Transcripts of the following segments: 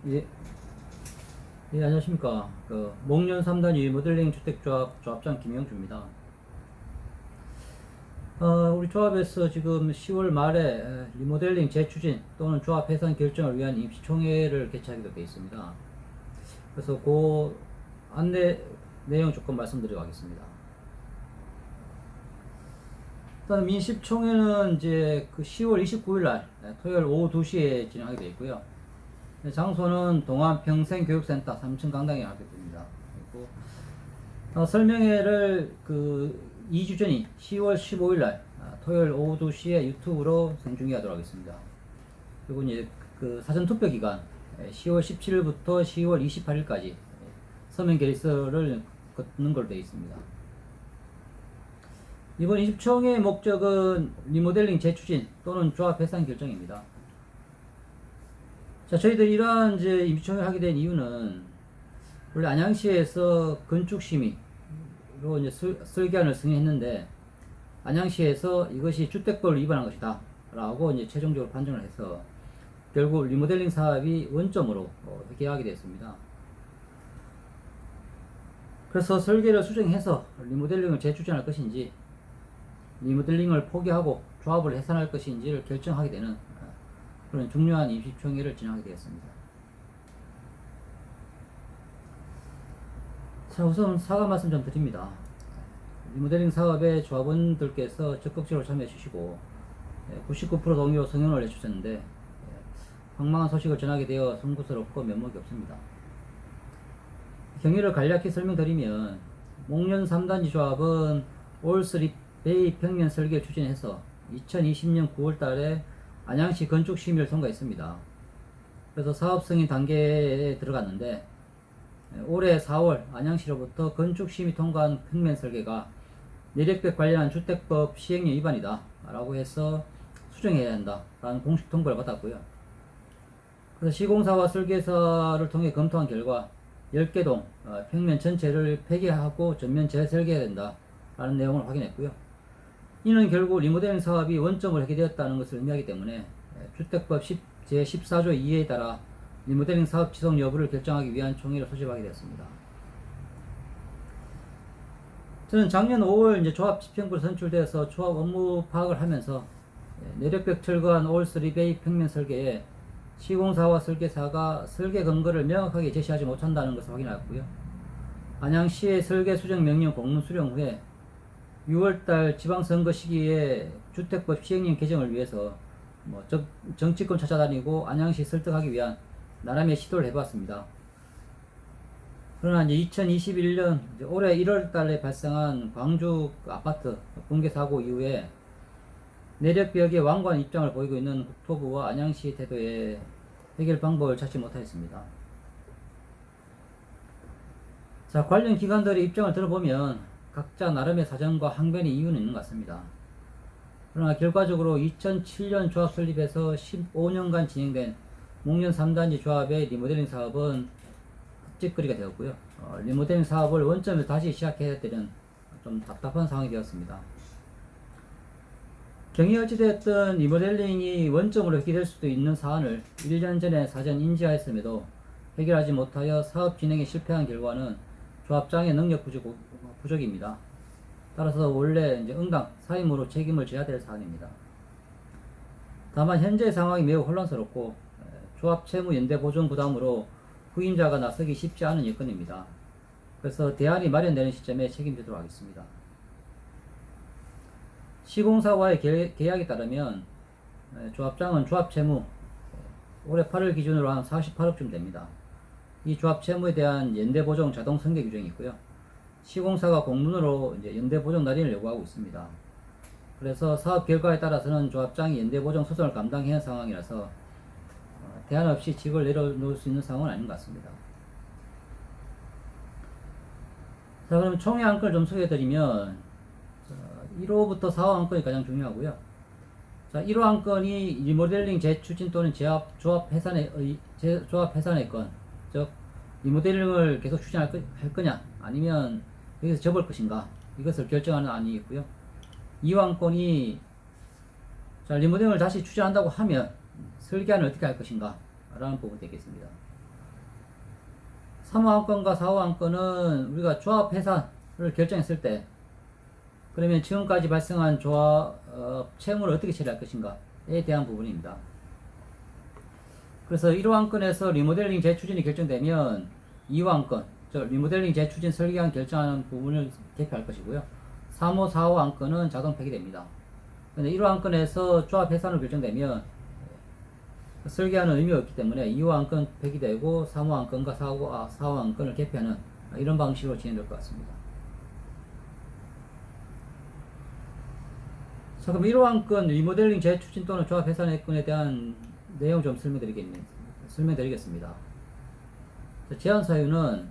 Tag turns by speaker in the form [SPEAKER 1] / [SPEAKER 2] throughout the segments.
[SPEAKER 1] 예, 예, 안녕하십니까. 목련 3단 리모델링 주택조합 조합장 김영주입니다. 우리 조합에서 지금 10월 말에 리모델링 재추진 또는 조합 해산 결정을 위한 임시총회를 개최하기로 되어 있습니다. 그래서 그 안내 내용 조금 말씀드리겠습니다. 일단 민심총회는 이제 그 10월 29일 날 토요일 오후 2시에 진행하게 되어 있고요. 장소는 동안평생교육센터 3층 강당에 하게 됩니다. 그리고 설명회를 그 2주 전인 10월 15일 날 토요일 오후 2시에 유튜브로 생중계하도록 하겠습니다. 그리고 이제 그 사전 투표 기간 10월 17일부터 10월 28일까지 서명 결의서를 걷는 걸로 되어 있습니다. 이번 20총회의 목적은 리모델링 재추진 또는 조합 해산 결정입니다. 자, 저희들이 이러한 이제 임시총회를 하게 된 이유는 원래 안양시에서 건축심의로 이제 설계안을 승인했는데 안양시에서 이것이 주택법을 위반한 것이다 라고 이제 최종적으로 판정을 해서 결국 리모델링 사업이 원점으로 회계하게 됐습니다. 그래서 설계를 수정해서 리모델링을 재추진할 것인지 리모델링을 포기하고 조합을 해산할 것인지를 결정하게 되는 그런 중요한 임시총회를 진행하게 되었습니다. 자, 우선 사과 말씀 좀 드립니다. 리모델링 사업에 조합원들께서 적극적으로 참여해 주시고 99% 동의로 성원을 해주셨는데 황망한 소식을 전하게 되어 송구스럽고 면목이 없습니다. 경위를 간략히 설명드리면 목련 3단지 조합은 올3 베이 평면 설계를 추진해서 2020년 9월 달에 안양시 건축심의를 통과했습니다. 그래서 사업승인 단계에 들어갔는데 올해 4월 안양시로부터 건축심의 통과한 평면 설계가 내력백 관련한 주택법 시행령 위반이다 라고 해서 수정해야 한다 라는 공식 통보를 받았고요. 그래서 시공사와 설계사를 통해 검토한 결과 10개 동 평면 전체를 폐기하고 전면 재설계해야 된다 라는 내용을 확인했고요. 이는 결국 리모델링 사업이 원점을 회계되었다는 것을 의미하기 때문에 주택법 제14조 2에 따라 리모델링 사업 지속 여부를 결정하기 위한 총회를 소집하게 되었습니다. 저는 작년 5월 이제 조합 집행부로 선출되어서 조합 업무 파악을 하면서 내력벽 철거한 올3베이 평면 설계에 시공사와 설계사가 설계 근거를 명확하게 제시하지 못한다는 것을 확인하였고요. 안양시의 설계 수정 명령 공문 수령 후에 6월달 지방선거 시기에 주택법 시행령 개정을 위해서 정치권 찾아다니고 안양시 설득하기 위한 나름의 시도를 해봤습니다. 그러나 이제 2021년 올해 1월달에 발생한 광주 아파트 붕괴 사고 이후에 내력벽에 완고한 입장을 보이고 있는 국토부와 안양시 태도에 해결 방법을 찾지 못하였습니다. 자, 관련 기관들의 입장을 들어보면 각자 나름의 사정과 항변의 이유는 있는 것 같습니다. 그러나 결과적으로 2007년 조합 설립에서 15년간 진행된 목련 3단지 조합의 리모델링 사업은 찝거리가 되었고요. 리모델링 사업을 원점에서 다시 시작해야 되는 좀 답답한 상황이 되었습니다. 경위 어찌되었든 리모델링이 원점으로 회귀될 수도 있는 사안을 1년 전에 사전 인지하였음에도 해결하지 못하여 사업 진행에 실패한 결과는 조합장의 능력 부족입니다. 따라서 원래 이제 응당 사임으로 책임을 져야 될 사안입니다. 다만 현재 상황이 매우 혼란스럽고 조합 채무 연대 보증 부담으로 후임자가 나서기 쉽지 않은 여건입니다. 그래서 대안이 마련되는 시점에 책임지도록 하겠습니다. 시공사와의 계약에 따르면 조합장은 조합 채무 올해 8월 기준으로 한 48억쯤 됩니다. 이 조합 채무에 대한 연대 보정 자동 승계 규정이 있고요. 시공사가 공문으로 이제 연대 보정 날인을 요구하고 있습니다. 그래서 사업 결과에 따라서는 조합장이 연대 보정 소송을 감당해야 하는 상황이라서 대안 없이 직을 내려놓을 수 있는 상황은 아닌 것 같습니다. 자, 그럼 총회 안건을 좀 소개해드리면 1호부터 4호 안건이 가장 중요하고요. 자, 1호 안건이 리모델링 재추진 또는 조합 해산의 건, 즉 리모델링을 계속 추진할 거냐 아니면 여기서 접을 것인가 이것을 결정하는 안이겠고요. 2호 안건이 자, 리모델링을 다시 추진한다고 하면 설계안을 어떻게 할 것인가 라는 부분이 되겠습니다. 3호 안건과 4호 안건은 우리가 조합 해산을 결정했을 때, 그러면 지금까지 발생한 조합 채무를 어떻게 처리할 것인가에 대한 부분입니다. 그래서 1호 안건에서 리모델링 재추진이 결정되면 2호 안건, 리모델링 재추진 설계안 결정하는 부분을 개표할 것이고요. 3호, 4호 안건은 자동 폐기됩니다. 근데 1호 안건에서 조합 해산을 결정되면 설계안은 의미가 없기 때문에 2호 안건 폐기되고 3호 안건과 4호 안건을 개표하는 이런 방식으로 진행될 것 같습니다. 자, 그럼 1호 안건 리모델링 재추진 또는 조합 해산의 건에 대한 내용 좀 설명드리겠습니다. 제한 사유는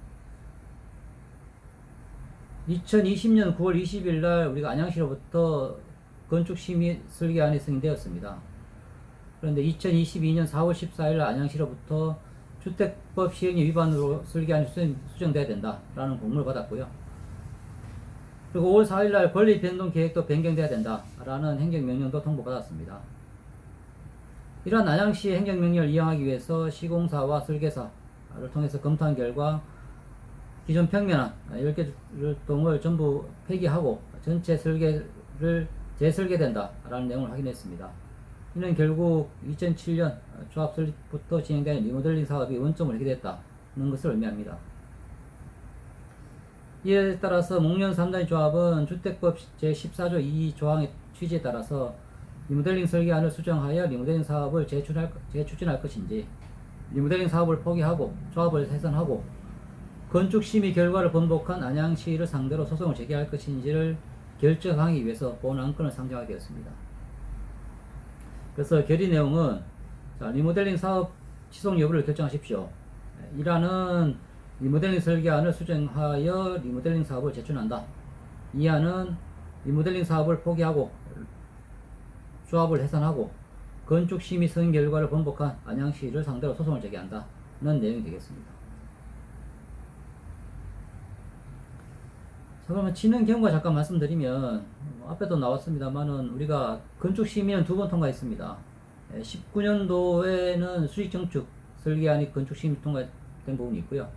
[SPEAKER 1] 2020년 9월 20일 날 우리가 안양시로부터 건축심의 설계안이 승인되었습니다. 그런데 2022년 4월 14일 날 안양시로부터 주택법 시행령 위반으로 설계안이 수정돼야 된다라는 공문을 받았고요. 그리고 5월 4일 날 권리 변동 계획도 변경돼야 된다라는 행정명령도 통보받았습니다. 이러한 안양시의 행정명령을 이행하기 위해서 시공사와 설계사를 통해서 검토한 결과 기존 평면안 10개를 전부 폐기하고 전체 설계를 재설계된다라는 내용을 확인했습니다. 이는 결국 2007년 조합 설립부터 진행된 리모델링 사업이 원점을 해결했다는 것을 의미합니다. 이에 따라서 목련 3단위 조합은 주택법 제14조 2 조항의 취지에 따라서 리모델링 설계안을 수정하여 리모델링 사업을 재추진할 것인지, 리모델링 사업을 포기하고 조합을 해산하고 건축심의 결과를 번복한 안양시를 상대로 소송을 제기할 것인지를 결정하기 위해서 본 안건을 상정하게 되었습니다. 그래서 결의 내용은, 리모델링 사업 지속 여부를 결정하십시오. 1안은 리모델링 설계안을 수정하여 리모델링 사업을 재추진한다. 2안은 리모델링 사업을 포기하고 조합을 해산하고 건축심의 승인 결과를 번복한 안양시를 상대로 소송을 제기한다는 내용이 되겠습니다. 자, 그러면 진행 경과 잠깐 말씀드리면, 앞에도 나왔습니다만은 우리가 건축심의는 2번 통과했습니다. 19년도에는 수익정축 설계안이 건축심의 통과된 부분이 있고요.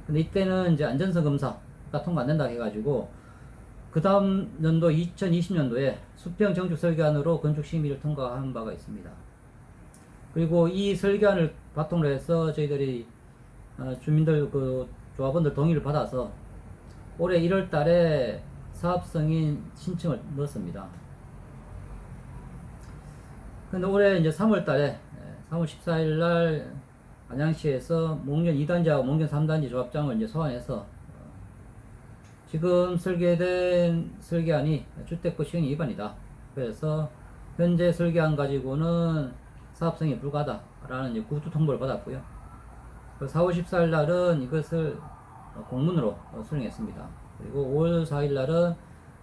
[SPEAKER 1] 근데 이때는 이제 안전성 검사가 통과 안 된다 해가지고 그 다음 연도 2020년도에 수평 정축 설계안으로 건축심의를 통과한 바가 있습니다. 그리고 이 설계안을 바탕으로 해서 저희들이 주민들 조합원들 동의를 받아서 올해 1월 달에 사업승인 신청을 넣었습니다. 근데 올해 이제 3월 달에 3월 14일 날 안양시에서 목련 2단지하고 목련 3단지 조합장을 이제 소환해서 지금 설계된 설계안이 주택법 시행 위반이다. 그래서 현재 설계안 가지고는 사업성이 불가하다라는 이제 구두 통보를 받았고요. 4월 14일 날은 이것을 공문으로 수령했습니다. 그리고 5월 4일 날은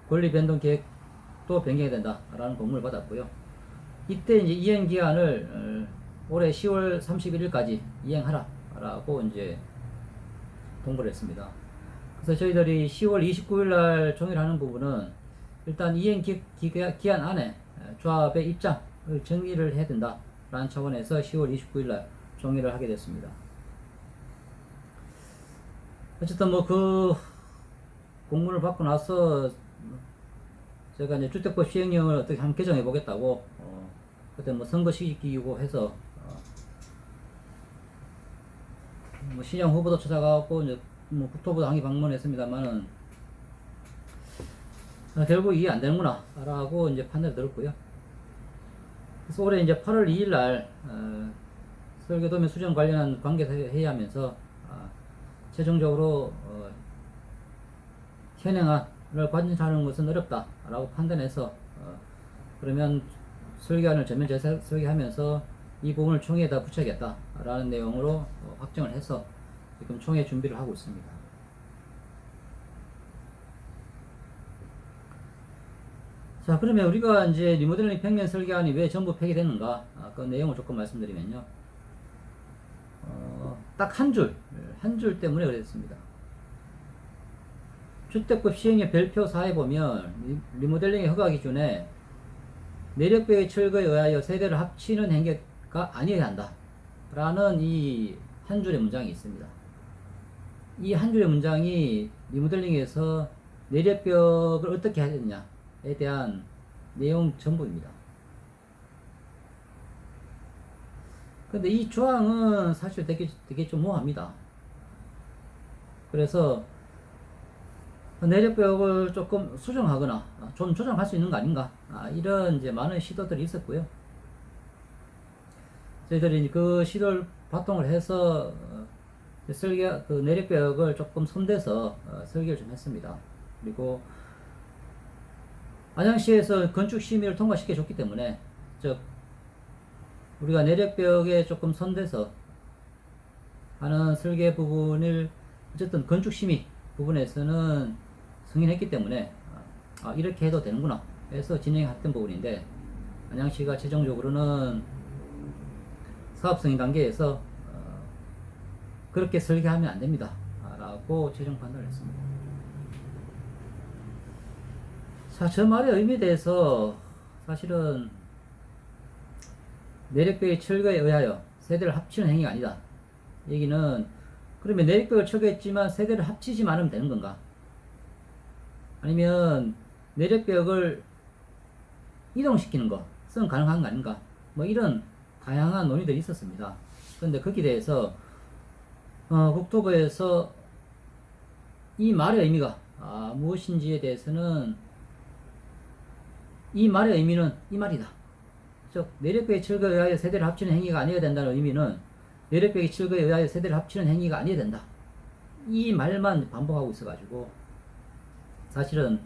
[SPEAKER 1] 권리 변동 계획도 변경이 된다라는 공문을 받았고요. 이때 이제 이행 기한을 올해 10월 31일까지 이행하라라고 이제 통보를 했습니다. 그래서 저희들이 10월 29일 날 종일하는 부분은 일단 이행 기한 안에 조합의 입장을 정리를 해야 된다라는 차원에서 10월 29일 날 종일을 하게 됐습니다. 어쨌든 뭐 그 공문을 받고 나서 제가 이제 주택법 시행령을 어떻게 한번 개정해 보겠다고 그때 뭐 선거 시기이고 해서 뭐 시장 후보도 찾아가고 이제 뭐 국토부도 항의 방문했습니다만은 결국 이게 안 되는구나 라고 이제 판단이 들었고요. 그래서 올해 이제 8월 2일 날 설계도면 수정 관련한 관계사 회의하면서 최종적으로 현행안을 관찰하는 것은 어렵다라고 판단해서 그러면 설계안을 전면 재설계하면서 이 부분을 총회에다 붙여야겠다라는 내용으로 확정을 해서 지금 총회 준비를 하고 있습니다. 자, 그러면 우리가 이제 리모델링 평면 설계안이 왜 전부 폐기됐는가? 그 내용을 조금 말씀드리면요. 딱 한 줄 때문에 그랬습니다. 주택법 시행령 별표 4에 보면 리모델링의 허가 기준에 내력배의 철거에 의하여 세대를 합치는 행위가 아니어야 한다 라는 이 한 줄의 문장이 있습니다. 이 한 줄의 문장이 리모델링에서 내력벽을 어떻게 해야 되느냐에 대한 내용 전부입니다. 근데 이 조항은 사실 되게 좀 모호합니다. 그래서 내력벽을 조금 수정하거나 좀 조정할 수 있는 거 아닌가, 이런 이제 많은 시도들이 있었고요. 저희들이 그 시도를 바탕으로 해서 그 내력벽을 조금 손대서 설계를 좀 했습니다. 그리고 안양시에서 건축심의를 통과시켜 줬기 때문에, 즉 우리가 내력벽에 조금 손대서 하는 설계 부분을 어쨌든 건축심의 부분에서는 승인했기 때문에 이렇게 해도 되는구나 해서 진행했던 부분인데, 안양시가 최종적으로는 사업 승인 단계에서 그렇게 설계하면 안 됩니다 라고 최종 판단을 했습니다. 자, 저 말의 의미에 대해서 사실은 내력벽의 철거에 의하여 세대를 합치는 행위가 아니다. 얘기는, 그러면 내력벽을 철거했지만 세대를 합치지 말으면 되는 건가? 아니면 내력벽을 이동시키는 것은 가능한 거 아닌가? 뭐 이런 다양한 논의들이 있었습니다. 그런데 거기에 대해서 국토부에서 이 말의 의미가 무엇인지에 대해서는, 이 말의 의미는 이 말이다. 즉 내력벽의 철거에 의하여 세대를 합치는 행위가 아니어야 된다는 의미는 내력벽의 철거에 의하여 세대를 합치는 행위가 아니어야 된다. 이 말만 반복하고 있어가지고 사실은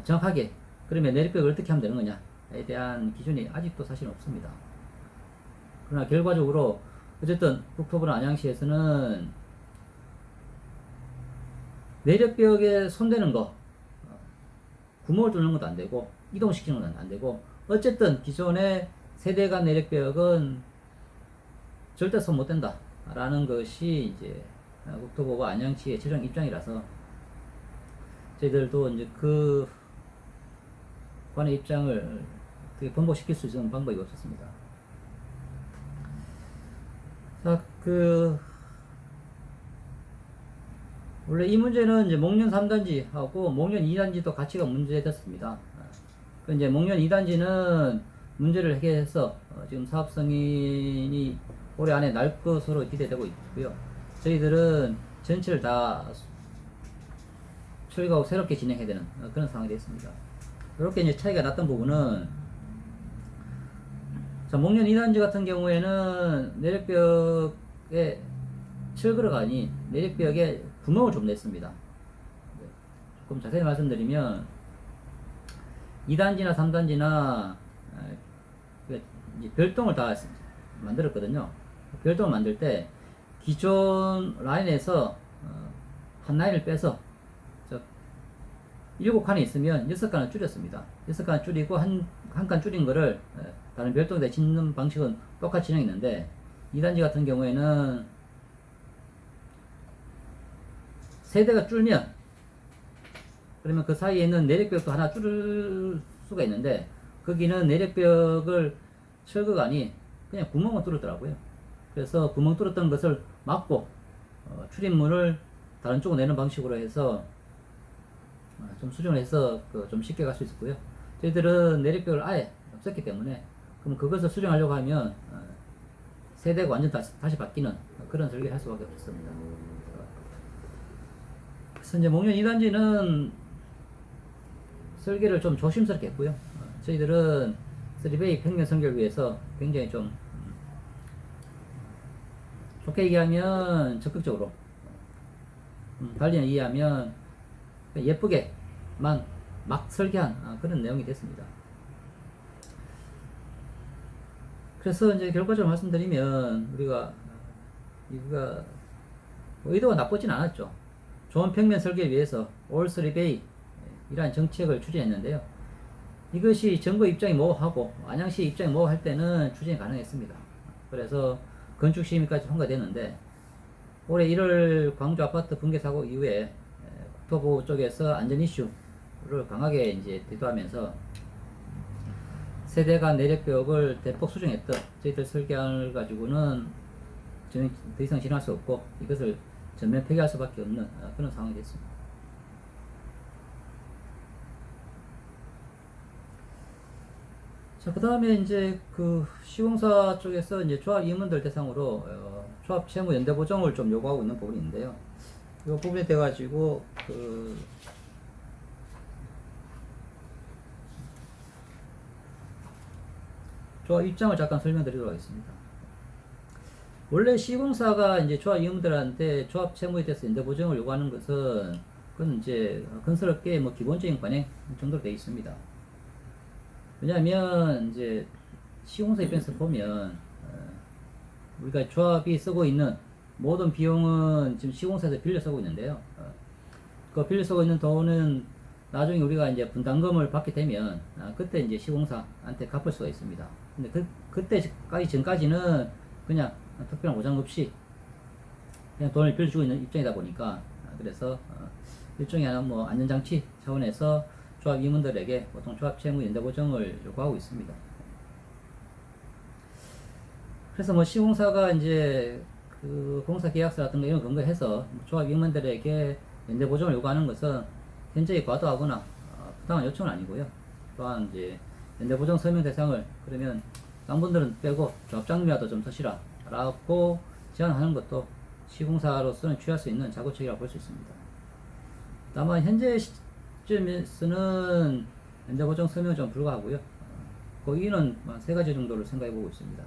[SPEAKER 1] 정확하게 그러면 내력벽을 어떻게 하면 되는 거냐에 대한 기준이 아직도 사실 없습니다. 그러나 결과적으로 어쨌든 국토부나 안양시에서는 내력벽에 손대는 거, 구멍을 뚫는 것도 안 되고 이동시키는 것도 안 되고, 어쨌든 기존의 세대 간 내력벽은 절대 손 못 댄다 라는 것이 이제 국토부와 안양시의 최종 입장이라서, 저희들도 이제 그 관의 입장을 어떻게 번복시킬 수 있는 방법이 없었습니다. 자, 원래 이 문제는 이제 목련 3단지하고 목련 2단지도 같이가 문제됐습니다. 그 이제 목련 2단지는 문제를 해결해서 지금 사업 승인이 올해 안에 날 것으로 기대되고 있고요. 저희들은 전체를 다 철거하고 새롭게 진행해야 되는 그런 상황이 됐습니다. 이렇게 이제 차이가 났던 부분은, 자, 목련 2단지 같은 경우에는 내력벽에 철거가 아닌 내력벽에 구멍을 좀 냈습니다. 조금 자세히 말씀드리면 2단지나 3단지나 별동을 다 만들었거든요. 별동을 만들 때 기존 라인에서 한 라인을 빼서 7칸이 있으면 6칸을 줄였습니다. 6칸을 줄이고 한 칸 줄인 거를 다른 별동에다 짓는 방식은 똑같이 진행했는데, 2단지 같은 경우에는 세대가 줄면 그러면 그 사이에 있는 내력벽도 하나 줄일 수가 있는데, 거기는 내력벽을 철거가 아닌 그냥 구멍을 뚫었더라고요. 그래서 구멍 뚫었던 것을 막고 출입문을 다른 쪽으로 내는 방식으로 해서 좀 수정을 해서 좀 쉽게 갈 수 있었고요. 저희들은 내력벽을 아예 없었기 때문에, 그럼 그것을 수정하려고 하면 세대가 완전 다시 바뀌는 그런 설계를 할 수밖에 없었습니다. 그래서 이제 목련 2단지는 설계를 좀 조심스럽게 했고요. 저희들은 3베이 평면 설계를 위해서 굉장히 좀 좋게 얘기하면 적극적으로, 달리는 이해하면 예쁘게만 막 설계한 그런 내용이 됐습니다. 그래서 이제 결과적으로 말씀드리면, 우리가 의도가 나쁘진 않았죠. 좋은 평면 설계를 위해서 올 3베이 이러한 정책을 추진했는데요. 이것이 정부 입장이 모호하고 안양시 입장이 모호할 때는 추진이 가능했습니다. 그래서 건축심의까지 통과됐는데, 올해 1월 광주 아파트 붕괴 사고 이후에 국토부 쪽에서 안전 이슈를 강하게 이제 대두하면서 세대 간 내력벽을 대폭 수정했던 저희들 설계안을 가지고는 저는 더 이상 진행할 수 없고, 이것을 전면 폐기할 수밖에 없는 그런 상황이 됐습니다. 자, 그 다음에 이제 그 시공사 쪽에서 이제 조합 임원들 대상으로 조합 채무 연대 보정을 좀 요구하고 있는 부분이 있는데요. 이 부분에 돼 가지고 그 조합 입장을 잠깐 설명드리도록 하겠습니다. 원래 시공사가 이제 조합 임원들한테 조합 채무에 대해서 연대 보정을 요구하는 것은 그건 이제 건설업계의 뭐 기본적인 관행 정도로 되어 있습니다. 왜냐하면 이제 시공사 입장에서 보면 우리가 조합이 쓰고 있는 모든 비용은 지금 시공사에서 빌려 쓰고 있는데요. 그 빌려 쓰고 있는 돈은 나중에 우리가 이제 분담금을 받게 되면 그때 이제 시공사한테 갚을 수가 있습니다. 근데 그때까지 전까지는 그냥 특별한 보장 없이 그냥 돈을 빌려주고 있는 입장이다 보니까 그래서 일종의 하나 뭐 안전장치 차원에서 조합 임원들에게 보통 조합 채무 연대 보정을 요구하고 있습니다. 그래서 뭐 시공사가 이제 그 공사 계약서라든가 이런 근거해서 조합 임원들에게 연대 보정을 요구하는 것은 현저히 과도하거나 부당한 요청은 아니고요. 또한 이제 연대 보정 서명 대상을 그러면 딴 분들은 빼고 조합장님이라도 좀 서시라 라고 제안하는 것도 시공사로서는 취할 수 있는 자구책이라고 볼 수 있습니다. 다만 현재 시점에서는 연대 보정 서명은 좀 불가하고요. 그 이유는 세 가지 정도를 생각해 보고 있습니다.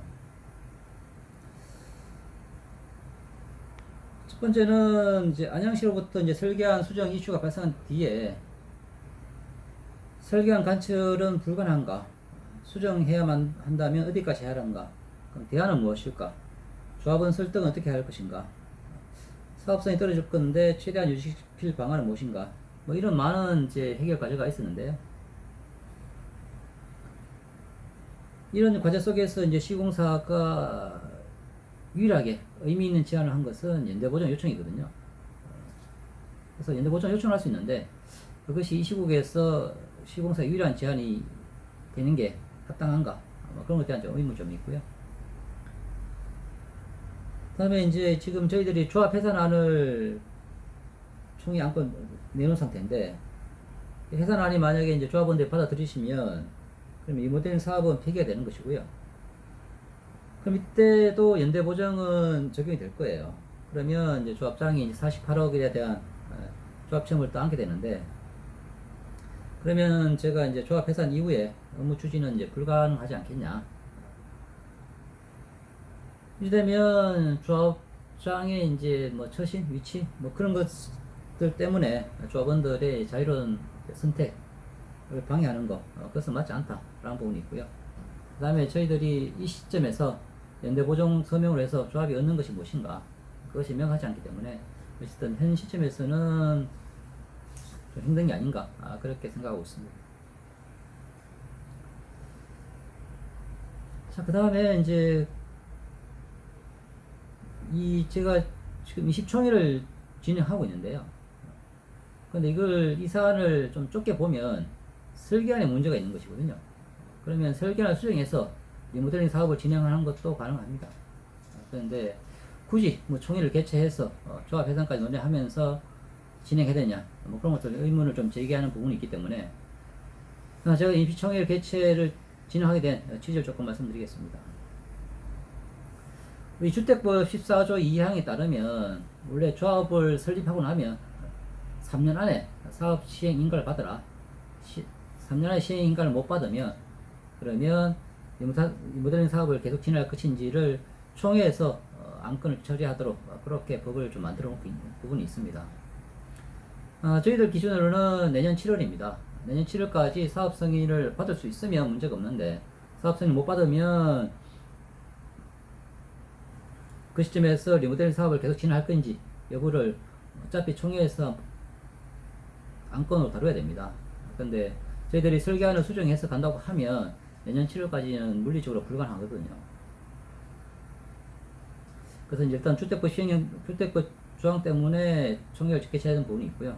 [SPEAKER 1] 첫 번째는 이제 안양시로부터 이제 설계안 수정 이슈가 발생한 뒤에 설계안 간철은 불가능한가? 수정해야만 한다면 어디까지 해야 하는가? 그럼 대안은 무엇일까? 조합원 설득은 어떻게 할 것인가? 사업성이 떨어질 건데 최대한 유지시킬 방안은 무엇인가? 뭐 이런 많은 이제 해결 과제가 있었는데요. 이런 과제 속에서 이제 시공사가 유일하게 의미 있는 제안을 한 것은 연대보정 요청이거든요. 그래서 연대보정 요청을 할 수 있는데 그것이 이 시국에서 시공사의 유일한 제안이 되는 게 합당한가? 그런 것에 대한 좀 의문점이 있고요. 그 다음에 이제 지금 저희들이 조합 해산안을 총회 안건 내놓은 상태인데 해산안이 만약에 이제 조합원들이 받아들이시면 그럼 이 모델 사업은 폐기가 되는 것이고요. 그럼 이때도 연대 보정은 적용이 될 거예요. 그러면 이제 조합장이 이제 48억에 대한 조합 채무를 또 안게 되는데, 그러면 제가 이제 조합 해산 이후에 업무 추진은 이제 불가능하지 않겠냐. 이되면 조합장의 이제 뭐 처신, 위치, 뭐 그런 것들 때문에 조합원들의 자유로운 선택을 방해하는 거, 그것은 맞지 않다라는 부분이 있고요. 그 다음에 저희들이 이 시점에서 연대보정 서명을 해서 조합이 얻는 것이 무엇인가, 그것이 명하지 않기 때문에 어쨌든 현 시점에서는 좀 힘든 게 아닌가, 그렇게 생각하고 있습니다. 자, 그 다음에 이제 제가 지금 20총회를 진행하고 있는데요. 근데 이 사안을 좀 좁게 보면 설계안에 문제가 있는 것이거든요. 그러면 설계안을 수정해서 리모델링 사업을 진행하는 것도 가능합니다. 그런데 굳이 뭐 총회를 개최해서 조합 해산까지 논의하면서 진행해야 되냐, 뭐 그런 것들 의문을 좀 제기하는 부분이 있기 때문에 제가 임시총회 개최를 진행하게 된 취지를 조금 말씀드리겠습니다. 우리 주택법 14조 2항에 따르면 원래 조합을 설립하고 나면 3년 안에 사업 시행 인가를 받으라. 3년 안에 시행 인가를 못 받으면 그러면 리모델링 사업을 계속 진행할 것인지를 총회에서 안건을 처리하도록 그렇게 법을 좀 만들어 놓고 있는 부분이 있습니다. 저희들 기준으로는 내년 7월입니다. 내년 7월까지 사업 승인을 받을 수 있으면 문제가 없는데 사업 승인을 못 받으면 그 시점에서 리모델링 사업을 계속 진행할 건지 여부를 어차피 총회에서 안건으로 다뤄야 됩니다. 그런데 저희들이 설계안을 수정해서 간다고 하면 내년 7월까지는 물리적으로 불가능하거든요. 그래서 이제 일단 주택법 조항 때문에 총회를 개최해야 되는 부분이 있고요.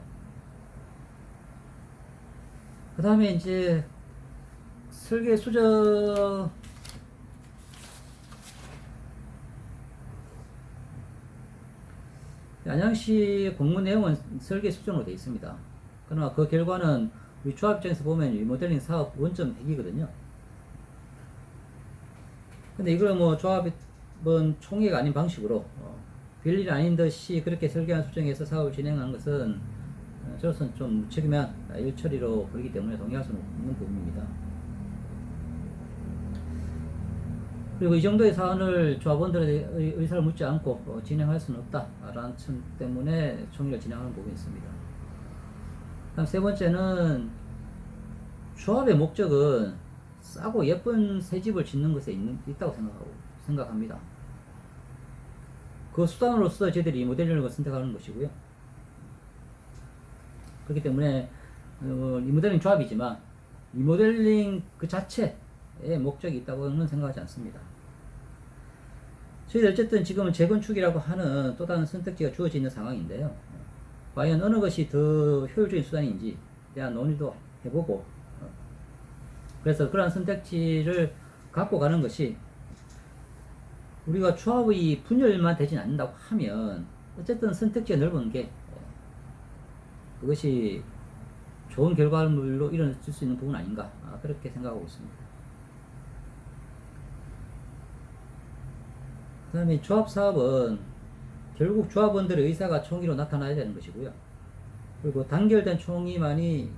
[SPEAKER 1] 그 다음에 이제 설계 수정 안양시 공문 내용은 설계 수준으로 되어 있습니다. 그러나 그 결과는 우리 조합 입장에서 보면 리모델링 사업 원점 획이거든요. 근데 이걸 뭐 조합은 총회가 아닌 방식으로 별일 아닌 듯이 그렇게 설계한 수정해서 사업을 진행한 것은 저로서는 좀 무책임한 일처리로 보이기 때문에 동의할 수는 없는 부분입니다. 그리고 이 정도의 사안을 조합원들의 의사를 묻지 않고 진행할 수는 없다라는 점 때문에 총회를 진행하는 부분이 있습니다. 다음 세 번째는 조합의 목적은 싸고 예쁜 새 집을 짓는 것에 있다고 생각합니다. 그 수단으로서 저희들이 리모델링을 선택하는 것이고요. 그렇기 때문에 리모델링 조합이지만 리모델링 그 자체에 목적이 있다고는 생각하지 않습니다. 저희들 어쨌든 지금은 재건축이라고 하는 또 다른 선택지가 주어져 있는 상황인데요. 과연 어느 것이 더 효율적인 수단인지 대한 논의도 해보고 그래서 그러한 선택지를 갖고 가는 것이 우리가 조합의 분열만 되진 않는다고 하면 어쨌든 선택지가 넓은 게 그것이 좋은 결과물로 이뤄질 수 있는 부분 아닌가 그렇게 생각하고 있습니다. 그 다음에 조합 사업은 결국 조합원들의 의사가 총의로 나타나야 되는 것이고요. 그리고 단결된 총의만이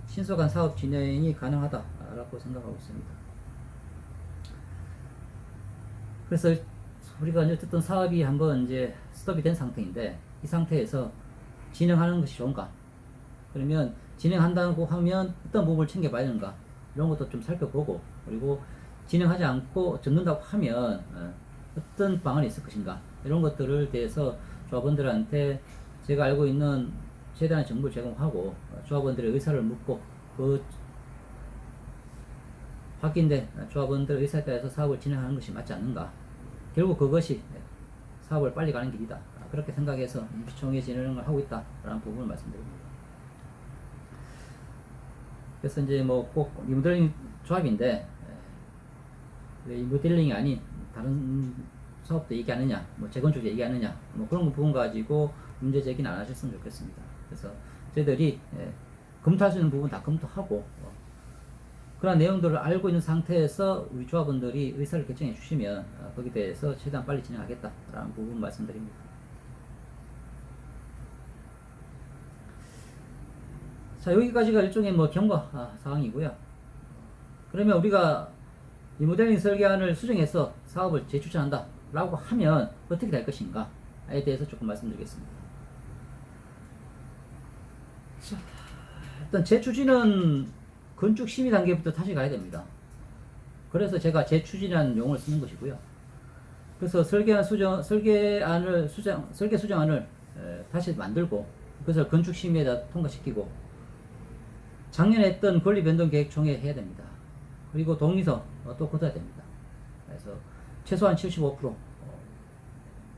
[SPEAKER 1] 신속한 사업 진행이 가능하다라고 생각하고 있습니다. 그래서 우리가 어쨌든 사업이 한번 이제 스톱이 된 상태인데 이 상태에서 진행하는 것이 좋은가? 그러면 진행한다고 하면 어떤 부분을 챙겨봐야 되는가? 이런 것도 좀 살펴보고 그리고 진행하지 않고 접는다고 하면 어떤 방안이 있을 것인가? 이런 것들을 대해서 조합원들한테 제가 알고 있는 최대한의 정보를 제공하고 조합원들의 의사를 묻고 그 확인된 조합원들의 의사에 따라서 사업을 진행하는 것이 맞지 않는가. 결국 그것이 사업을 빨리 가는 길이다. 그렇게 생각해서 임시총회 진행을 하고 있다라는 부분을 말씀드립니다. 그래서 이제 뭐 꼭 리모델링 조합인데 리모델링이 아닌 다른 사업도 얘기하느냐, 뭐 재건축 얘기하느냐, 뭐 그런 부분 가지고 문제 제기는 안 하셨으면 좋겠습니다. 그래서 저희들이 검토할 수 있는 부분 다 검토하고 그런 내용들을 알고 있는 상태에서 우리 조합원들이 의사를 결정해 주시면 거기에 대해서 최대한 빨리 진행하겠다라는 부분 말씀드립니다. 자, 여기까지가 일종의 뭐 경과 사항이고요. 그러면 우리가 리모델링 설계안을 수정해서 사업을 재추진한다 라고 하면 어떻게 될 것인가에 대해서 조금 말씀드리겠습니다. 자, 일단 재추진은 건축 심의 단계부터 다시 가야 됩니다. 그래서 제가 재추진이라는 용어를 쓰는 것이고요. 그래서 설계 수정안을 다시 만들고 그것을 건축 심의에다 통과시키고 작년에 했던 권리변동계획총회 해야 됩니다. 그리고 동의서 또 거둬야 됩니다. 그래서 최소한 75%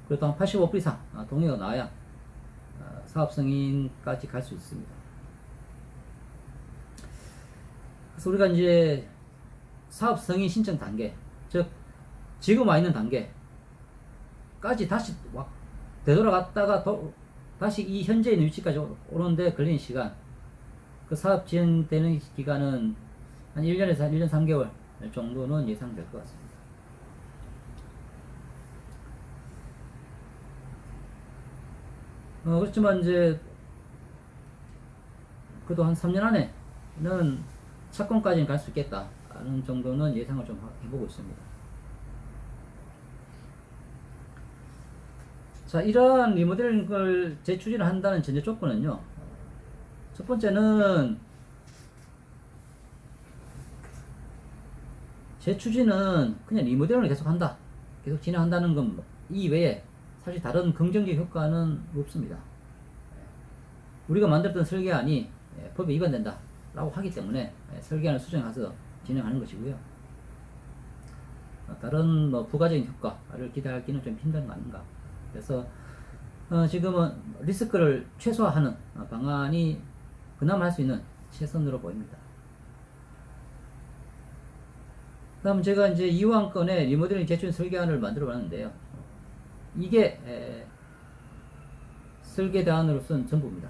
[SPEAKER 1] 그래도 한 85% 이상 동의가 나와야 사업 승인까지 갈 수 있습니다. 그래서 우리가 이제 사업 승인 신청 단계, 즉 지금 와 있는 단계까지 다시 되돌아갔다가 다시 이 현재 있는 위치까지 오는데 걸리는 시간, 그 사업 진행되는 기간은 한 1년에서 한 1년 3개월 정도는 예상될 것 같습니다. 그렇지만 이제 그래도 한 3년 안에는 착공까지는 갈 수 있겠다는 정도는 예상을 좀 해보고 있습니다. 자, 이러한 리모델링을 재추진을 한다는 전제 조건은요. 첫 번째는 재추진은 그냥 리모델링을 계속 한다, 계속 진행한다는 건 이외에 사실 다른 긍정적 효과는 없습니다. 우리가 만들었던 설계안이 법에 위반된다 라고 하기 때문에 설계안을 수정해서 진행하는 것이고요. 다른 뭐 부가적인 효과를 기대하기는 좀 힘든 거 아닌가. 그래서 지금은 리스크를 최소화하는 방안이 그나마 할 수 있는 최선으로 보입니다. 다음 제가 이제 이왕 건에 리모델링 재추진 설계안을 만들어 봤는데요. 이게 설계 대안으로서는 전부입니다.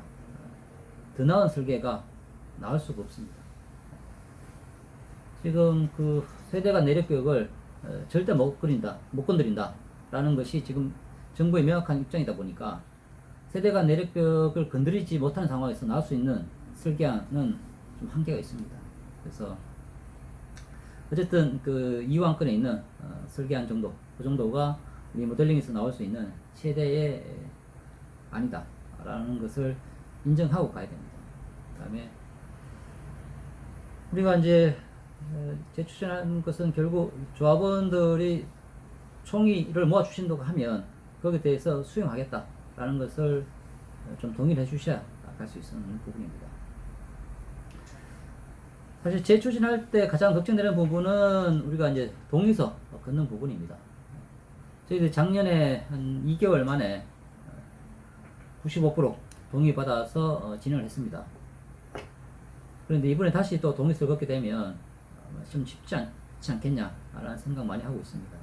[SPEAKER 1] 더 나은 설계가 나올 수가 없습니다. 지금 그 세대간 내력교육을 절대 못 건드린다 라는 것이 지금 정부의 명확한 입장이다 보니까 세대간 내력벽을 건드리지 못하는 상황에서 나올 수 있는 설계안은 좀 한계가 있습니다. 그래서 어쨌든 그 이왕권에 있는 설계안 정도, 그 정도가 리모델링에서 나올 수 있는 최대의 아니다 라는 것을 인정하고 가야 됩니다. 그 다음에 우리가 이제 재추진하는 것은 결국 조합원들이 총의를 모아주신다고 하면 거기에 대해서 수용하겠다 라는 것을 좀 동의를 해주셔야 갈 수 있는 부분입니다. 사실 재추진할 때 가장 걱정되는 부분은 우리가 이제 동의서 걷는 부분입니다. 저희들 작년에 한 2개월 만에 95% 동의받아서 진행을 했습니다. 그런데 이번에 다시 또 동의서를 걷게 되면 좀 쉽지 않지 않겠냐라는 생각 많이 하고 있습니다.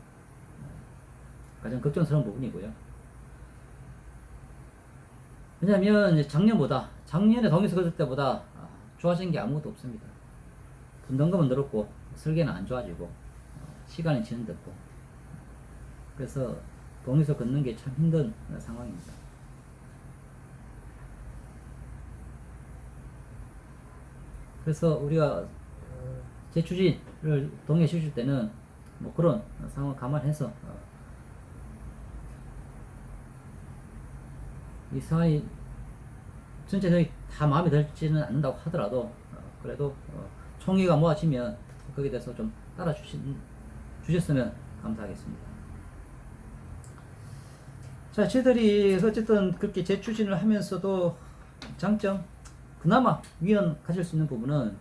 [SPEAKER 1] 가장 걱정스러운 부분이고요. 왜냐하면 작년에 동의서 걷을 때보다 좋아진 게 아무것도 없습니다. 분담금은 늘었고 설계는 안 좋아지고 시간이 진행됐고 그래서 동의서 걷는 게 참 힘든 상황입니다. 그래서 우리가 재추진을 동의해 주실 때는 뭐 그런 상황을 감안해서 이 상황이 전체적으로 다 마음에 들지는 않는다고 하더라도 그래도 총의가 모아지면 거기에 대해서 좀 따라 주셨으면 감사하겠습니다. 자, 저희들이 어쨌든 그렇게 재추진을 하면서도 장점, 그나마 위험 가질 수 있는 부분은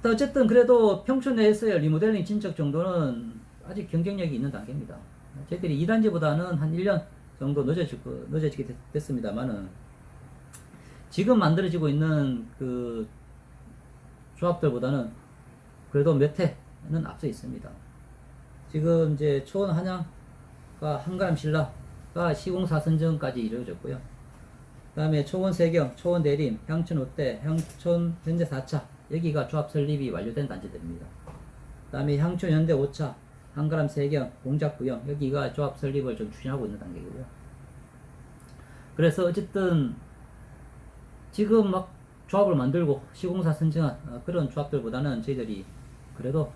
[SPEAKER 1] 어쨌든 그래도 평촌 내에서의 리모델링 진척 정도는 아직 경쟁력이 있는 단계입니다. 저희들이 2단지보다는 한 1년 정도 늦어지게 됐습니다만은 지금 만들어지고 있는 그 조합들보다는 그래도 몇 해는 앞서 있습니다. 지금 이제 초원 한양과 한가람 신라가 시공사 선정까지 이루어졌고요. 그 다음에 초원 세경, 초원 대림, 향촌 롯데, 향촌 현재 4차 여기가 조합 설립이 완료된 단지들입니다. 그 다음에 향촌 현대 5차, 한가람 세경, 공작 구형 여기가 조합 설립을 좀 추진하고 있는 단계고요. 그래서 어쨌든 지금 막 조합을 만들고 시공사 선정한 그런 조합들보다는 저희들이 그래도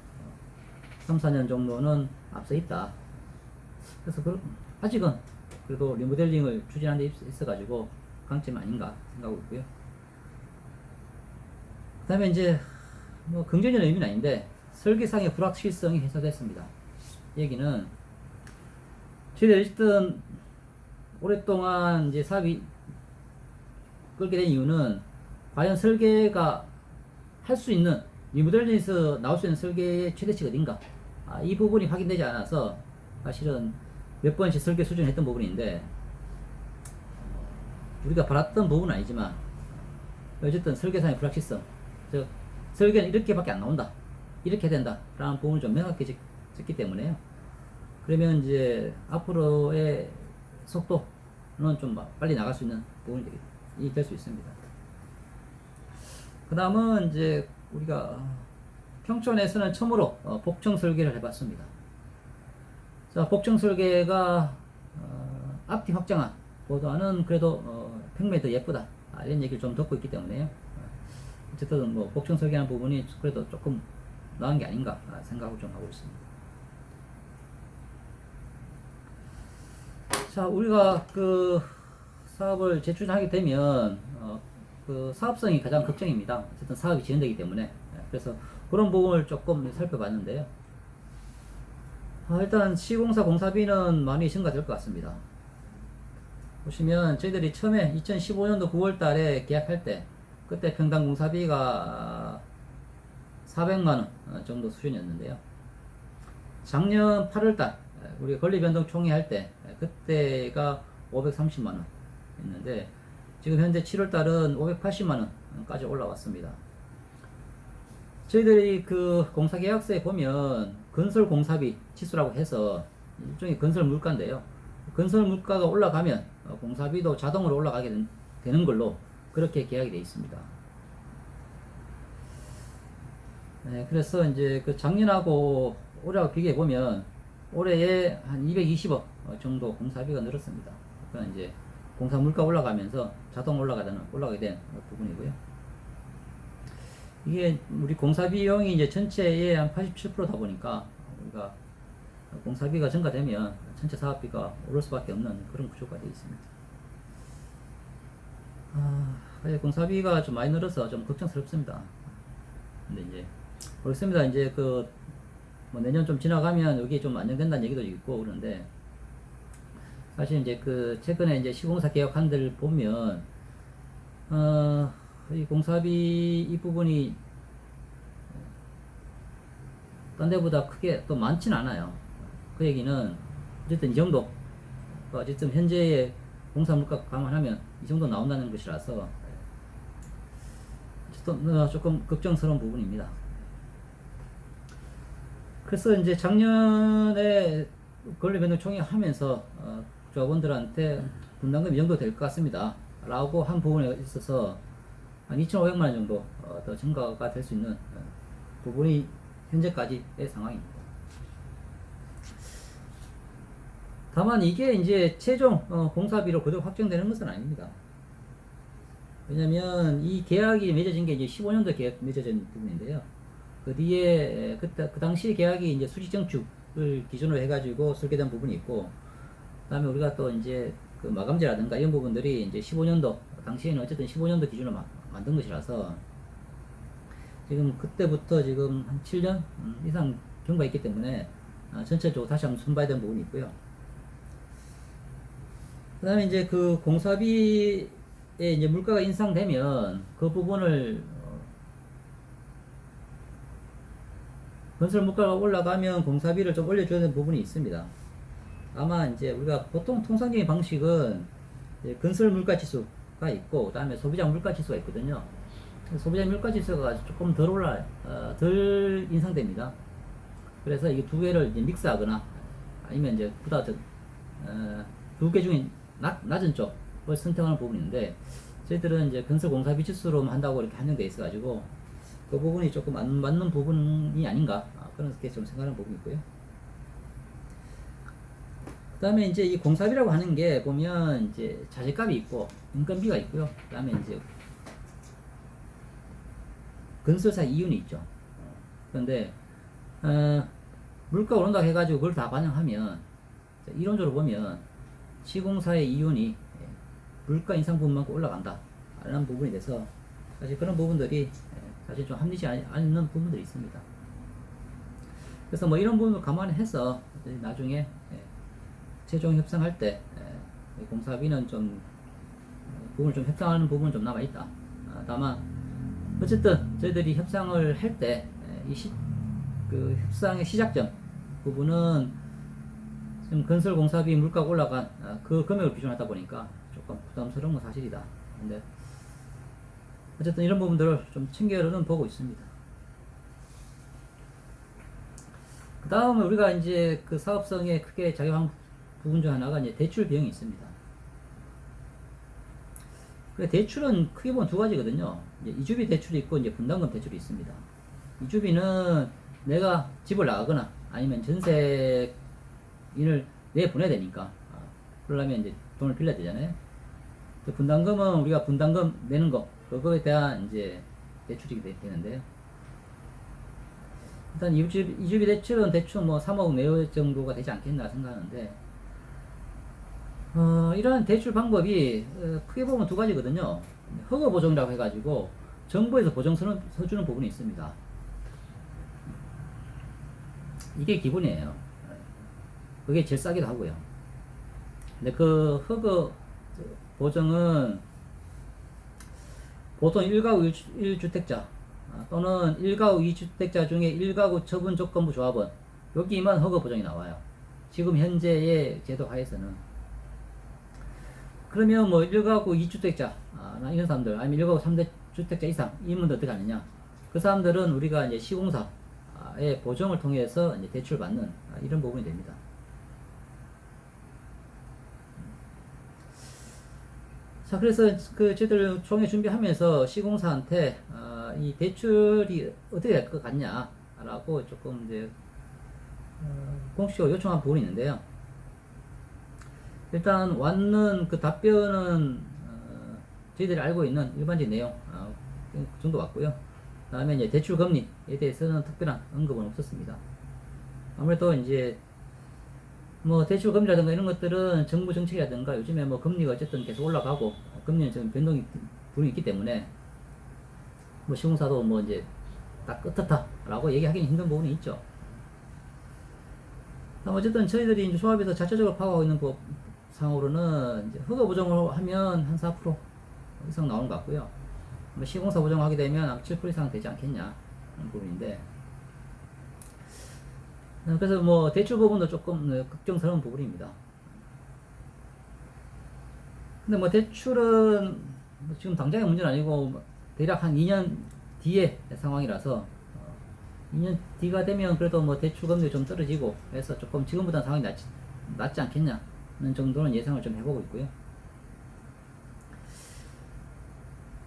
[SPEAKER 1] 3, 4년 정도는 앞서 있다. 그래서 아직은 그래도 리모델링을 추진하는 데 있어가지고 강점이 아닌가 생각하고 있고요. 그 다음에 이제 뭐 긍정적인 의미는 아닌데 설계상의 불확실성이 해소됐습니다. 얘기는 저희들이 어쨌든 오랫동안 이제 사업이 끌게 된 이유는 과연 설계가 할 수 있는 리모델링에서 나올 수 있는 설계의 최대치가 어딘가 이 부분이 확인되지 않아서 사실은 몇 번씩 설계 수정을 했던 부분인데 우리가 바랐던 부분은 아니지만 어쨌든 설계상의 불확실성 즉 설계는 이렇게밖에 안 나온다 이렇게 된다 라는 부분을 좀 명확해졌기 때문에요. 그러면 이제 앞으로의 속도는 좀 빨리 나갈 수 있는 부분이 될 수 있습니다. 그 다음은 이제 우리가 평촌에서는 처음으로 복층 설계를 해봤습니다. 자, 복층 설계가 앞뒤 확장한 보다는 그래도 평면이 더 예쁘다 이런 얘기를 좀 듣고 있기 때문에요. 어쨌든 뭐 복층 설계하는 부분이 그래도 조금 나은 게 아닌가 생각을 좀 하고 있습니다. 자, 우리가 그 사업을 재추진하게 되면 그 사업성이 가장 걱정입니다. 어쨌든 사업이 진행되기 때문에 그래서 그런 부분을 조금 살펴봤는데요. 일단 시공사 공사비는 많이 증가될 것 같습니다. 보시면 저희들이 처음에 2015년도 9월 달에 계약할 때 그때 평당 공사비가 400만원 정도 수준이었는데요. 작년 8월달 우리 권리변동 총회할 때 그때가 530만원 했는데 지금 현재 7월달은 580만원까지 올라왔습니다. 저희들이 그 공사계약서에 보면 건설공사비 지수라고 해서 일종의 건설 물가인데요. 건설 물가가 올라가면 공사비도 자동으로 올라가게 되는 걸로 그렇게 계약이 되어 있습니다. 네, 그래서 이제 그 작년하고 올해하고 비교해 보면 올해에 한 220억 정도 공사비가 늘었습니다. 그러니까 이제 공사 물가 올라가면서 자동 올라가게 된 부분이고요. 이게 우리 공사 비용이 이제 전체의 한 87%다 보니까 우리가 공사비가 증가되면 전체 사업비가 오를 수밖에 없는 그런 구조가 되어 있습니다. 공사비가 좀 많이 늘어서 좀 걱정스럽습니다. 근데 이제 모르겠습니다. 이제 뭐 내년 좀 지나가면 여기 좀 안정된다는 얘기도 있고 그런데 사실 이제 최근에 이제 시공사 개혁안들 보면 이 공사비 이 부분이 딴 데보다 크게 또 많진 않아요. 그 얘기는 어쨌든 이 정도, 어쨌든 현재의 공사 물가 감안하면 이 정도 나온다는 것이라서 조금 걱정스러운 부분입니다. 그래서 이제 작년에 권리변동총회 하면서 조합원들한테 분담금 이 정도 될 것 같습니다 라고 한 부분에 있어서 한 2,500만원 정도 더 증가가 될 수 있는 부분이 현재까지의 상황입니다. 다만 이게 이제 최종 공사비로 그대로 확정되는 것은 아닙니다. 왜냐면 이 계약이 맺어진 게 이제 15년도 계약 맺어진 부분인데요. 그 뒤에 그 당시 계약이 이제 수직 정축을 기준으로 해가지고 설계된 부분이 있고, 그다음에 우리가 또 이제 그 마감재라든가 이런 부분들이 이제 15년도 당시에는 어쨌든 15년도 기준으로 만든 것이라서 지금 그때부터 지금 한 7년 이상 경과가 있기 때문에 전체적으로 다시 한번 손봐야 되는 부분이 있고요. 그 다음에 이제 그 공사비에 이제 물가가 인상되면 그 부분을 건설 물가가 올라가면 공사비를 좀 올려줘야 되는 부분이 있습니다. 아마 이제 우리가 보통 통상적인 방식은 건설 물가 지수가 있고, 그 다음에 소비자 물가 지수가 있거든요. 소비자 물가 지수가 조금 덜 인상됩니다. 그래서 이 두 개를 이제 믹스하거나 아니면 이제 보다 두 개 중에 낮은 쪽을 선택하는 부분인데, 저희들은 이제 건설 공사비 지수로만 한다고 이렇게 한정되어 있어가지고 그 부분이 조금 안 맞는 부분이 아닌가 그렇게 좀 생각하는 부분이 있고요. 그 다음에 이제 이 공사비라고 하는 게 보면 이제 자재값이 있고 인건비가 있고요. 그 다음에 이제 건설사 이윤이 있죠. 그런데 물가 오른다고 해가지고 그걸 다 반영하면 이론적으로 보면 시공사의 이윤이 물가 인상 부분만큼 올라간다 라는 부분이 돼서 사실 그런 부분들이 사실 좀 합리지 않는 부분들이 있습니다. 그래서 뭐 이런 부분을 감안해서 나중에 최종 협상할 때 공사비는 좀 부분을 좀 협상하는 부분은 좀 남아있다. 다만 어쨌든 저희들이 협상을 할 때 그 협상의 시작점 부분은 지금 건설 공사비 물가가 올라간 그 금액을 기준으로 하다 보니까 조금 부담스러운 건 사실이다. 근데 어쨌든 이런 부분들을 좀 챙겨는 보고 있습니다. 그 다음에 우리가 이제 그 사업성에 크게 작용한 부분 중 하나가 이제 대출 비용이 있습니다. 그래 대출은 크게 보면 두 가지거든요. 이제 이주비 대출이 있고 이제 분담금 대출이 있습니다. 이주비는 내가 집을 나가거나 아니면 전세인을 내보내야 되니까 그러려면 이제 돈을 빌려야 되잖아요. 분담금은 우리가 분담금 내는 거 그거에 대한 이제 대출이 되는데요. 일단 이주비 대출은 대충 뭐 3억 내외 정도가 되지 않겠나 생각하는데, 이러한 대출 방법이 크게 보면 두 가지거든요. 허가 보정이라고 해가지고 정부에서 보정 서주는 부분이 있습니다. 이게 기본이에요. 그게 제일 싸기도 하고요. 근데 그 허가 보정은 보통 1가구 1주택자 또는 1가구 2주택자 중에 1가구 처분 조건부 조합원 여기만 허가 보정이 나와요. 지금 현재의 제도 하에서는. 그러면 뭐 1가구 2주택자 이런 사람들 아니면 1가구 3주택자 이상 이분들 어떻게 하느냐, 그 사람들은 우리가 이제 시공사의 보정을 통해서 이제 대출 받는 이런 부분이 됩니다. 자, 그래서 그 저희들 총회 준비하면서 시공사한테 이 대출이 어떻게 될 것 같냐라고 조금 이제 공식적으로 요청한 부분이 있는데요. 일단 왔는 그 답변은 저희들이 알고 있는 일반적인 내용 그 정도 왔고요. 다음에 이제 대출 금리에 대해서는 특별한 언급은 없었습니다. 아무래도 이제 뭐 대출 금리라든가 이런 것들은 정부 정책이라든가 요즘에 뭐 금리가 어쨌든 계속 올라가고 금리는 지금 변동이 분이 있기 때문에 뭐 시공사도 뭐 이제 딱 어떻다라고 얘기하기는 힘든 부분이 있죠. 어쨌든 저희들이 이제 조합에서 자체적으로 파악하고 있는 법 상으로는 이제 허가 보정을 하면 한 4% 이상 나오는 것 같고요. 뭐 시공사 보정하게 되면 7% 이상 되지 않겠냐 하는 부분인데, 그래서 뭐 대출 부분도 조금 걱정스러운 부분입니다. 근데 뭐 대출은 뭐 지금 당장의 문제는 아니고 대략 한 2년 뒤의 상황이라서 2년 뒤가 되면 그래도 뭐 대출 금리 좀 떨어지고 해서 조금 지금보다 상황이 낫지 않겠냐는 정도는 예상을 좀 해보고 있고요.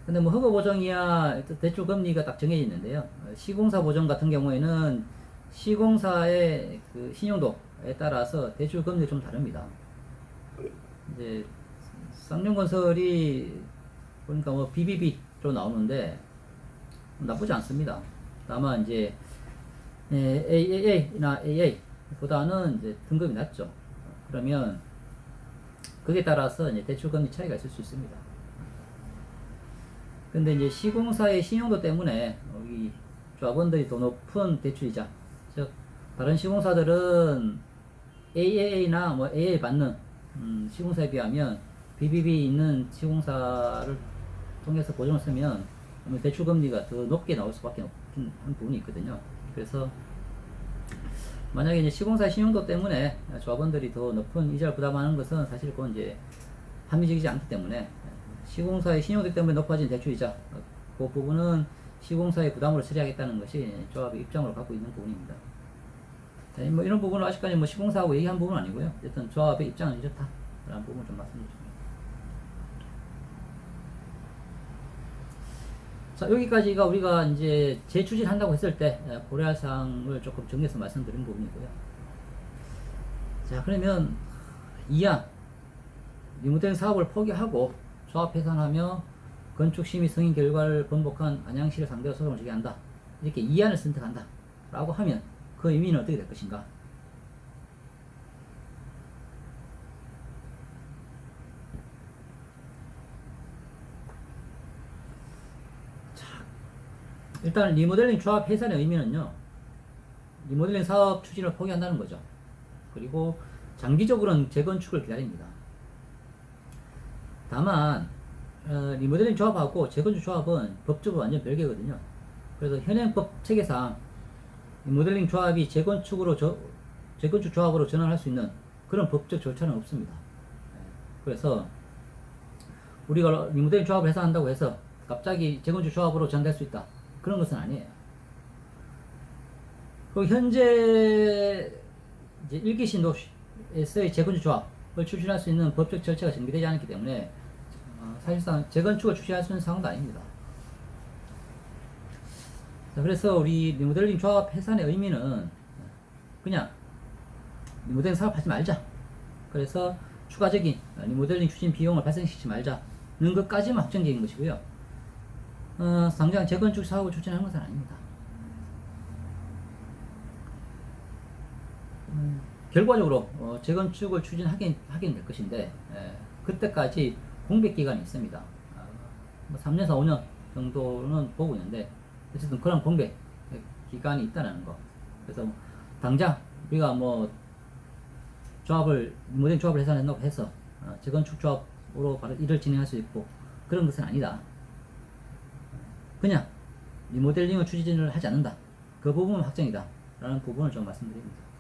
[SPEAKER 1] 근데 뭐 허가 보정이야 대출 금리가 딱 정해져 있는데요. 시공사 보정 같은 경우에는 시공사의 그 신용도에 따라서 대출 금리 좀 다릅니다. 이제 쌍용건설이 보니까 뭐 BBB로 나오는데 나쁘지 않습니다. 다만 이제 AAA나 AA보다는 이제 등급이 낮죠. 그러면 그에 따라서 이제 대출금리 차이가 있을 수 있습니다. 근데 이제 시공사의 신용도 때문에 이 조합원들이 더 높은 대출이자, 즉 다른 시공사들은 AAA나 뭐 AA 받는 시공사에 비하면 BBB 있는 시공사를 통해서 보증을 쓰면 대출 금리가 더 높게 나올 수밖에 없는 한 부분이 있거든요. 그래서 만약에 이제 시공사의 신용도 때문에 조합원들이 더 높은 이자를 부담하는 것은 사실 그건 이제 합리적이지 않기 때문에 시공사의 신용도 때문에 높아진 대출이자 그 부분은 시공사의 부담으로 처리하겠다는 것이 조합의 입장으로 갖고 있는 부분입니다. 뭐 이런 부분은 아직까지 뭐 시공사하고 얘기한 부분은 아니고요. 어쨌든 조합의 입장은 이렇다라는 부분을 좀 말씀드립니다. 자, 여기까지가 우리가 이제 재추진한다고 했을 때 고려할 사항을 조금 정리해서 말씀드린 부분이고요. 자, 그러면 2안 리모델링 사업을 포기하고 조합 해산하며 건축심의 승인 결과를 번복한 안양시를 상대로 소송을 제기한다. 이렇게 2안을 선택한다 라고 하면 그 의미는 어떻게 될 것인가? 일단 리모델링 조합 해산의 의미는요, 리모델링 사업 추진을 포기한다는 거죠. 그리고 장기적으로는 재건축을 기다립니다. 다만 리모델링 조합하고 재건축 조합은 법적으로 완전 별개거든요. 그래서 현행법 체계상 리모델링 조합이 재건축 조합으로 전환할 수 있는 그런 법적 절차는 없습니다. 그래서 우리가 리모델링 조합을 해산한다고 해서 갑자기 재건축 조합으로 전환될 수 있다, 그런 것은 아니에요. 그 현재 이제 1기 신도시에서의 재건축 조합을 추진할 수 있는 법적 절차가 전개되지 않았기 때문에 사실상 재건축을 추진할 수 있는 상황도 아닙니다. 자, 그래서 우리 리모델링 조합 해산의 의미는 그냥 리모델링 사업하지 말자, 그래서 추가적인 리모델링 추진 비용을 발생시키지 말자는 것까지만 확정적인 것이고요. 당장 재건축 사업을 추진하는 것은 아닙니다. 결과적으로 재건축을 추진하긴 될 것인데 그때까지 공백 기간이 있습니다. 뭐 3년에서 5년 정도는 보고 있는데 어쨌든 그런 공백 기간이 있다는 거. 그래서 당장 우리가 뭐 모델 조합을 해산한다고 해서 재건축 조합으로 바로 일을 진행할 수 있고 그런 것은 아니다. 그냥 리모델링을 추진을 하지 않는다, 그 부분은 확정이다 라는 부분을 좀 말씀드립니다.